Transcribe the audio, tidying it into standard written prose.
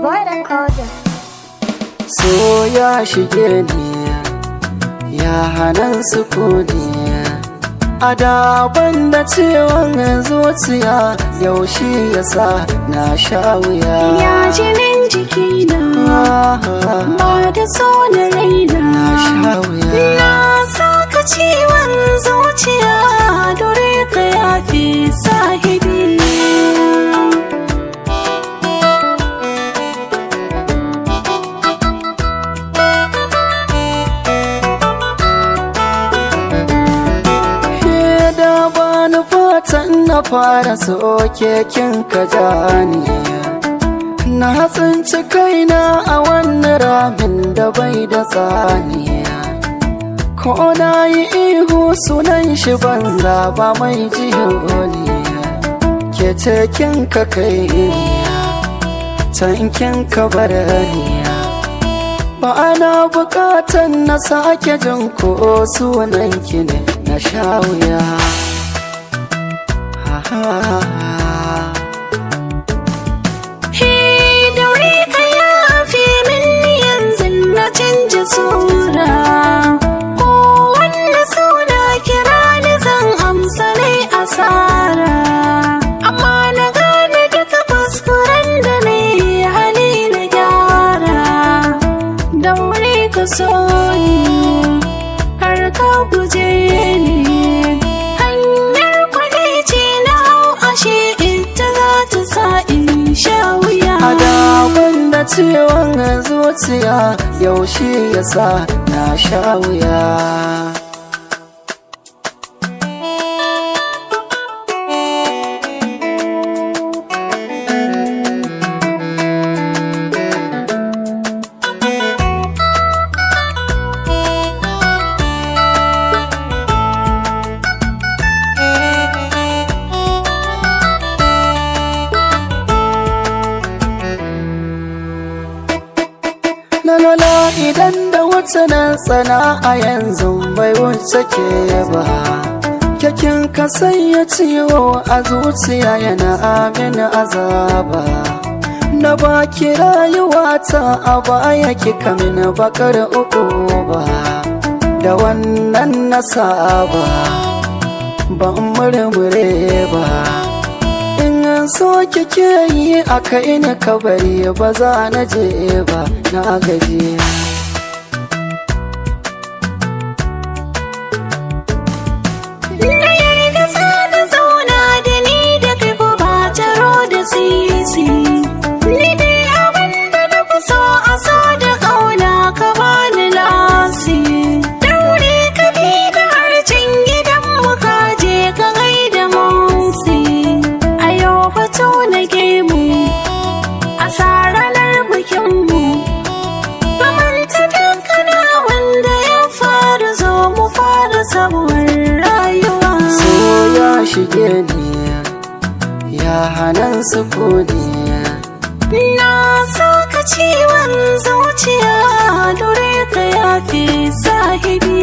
boy recorder. So ya shige ni ya hanan sukuni, a daban da ciwon zuciya yaushe yasa na sha wuya. Ya jinin jikina ba da so na raina, na sha wuya. Na saka ciwon zuciya dore ka yafi sahibi. Fatan na fara soke kin ka jani, na tsinci kaina a wannan ramin da bai da tsani. Ko na yi ihu sunan shi banza ba mai jiholi, ke ce kin ka kai tankin ka bar ba ana bukatan na sake jin ko sunan ki ne na sha wuya. Hey, daure ka yafe min yanzu na canja sura, ko wanda suna kira ni zan amsa nai asara, amma na gane duka kuskuren da na yi hali na gyara. Daure ka so ni har ka guje ni, a daban da ciwon zuciya yaushe yasa na sha wuya. Lalala idan da wata nan tsana a yanzu bai wuce ke ba, kyakin ka sanya ciwo a zuciya yana amin azaba. Na baki rayuwata a baya kika min bakar uku ba, da wannan na saba ban murmure ba. So kike yi a kai na kabari ba za na je ba, na gaji. Na yarda za na zauna da ni da kai ko ba taro da sisi, ni dai abin da na fi so a so da ƙauna ka bani lasi. Daure ka bi da harcin gidan mu ka je ka gaida musi, fito na gemu a ranar bikinmu, kamanta dankana wanda ya fara zo mu fara sabuwar rayuwa. So ya shige ni ya hanan sukuni, na saka ciwon zuciya dore ka yafi sahibi.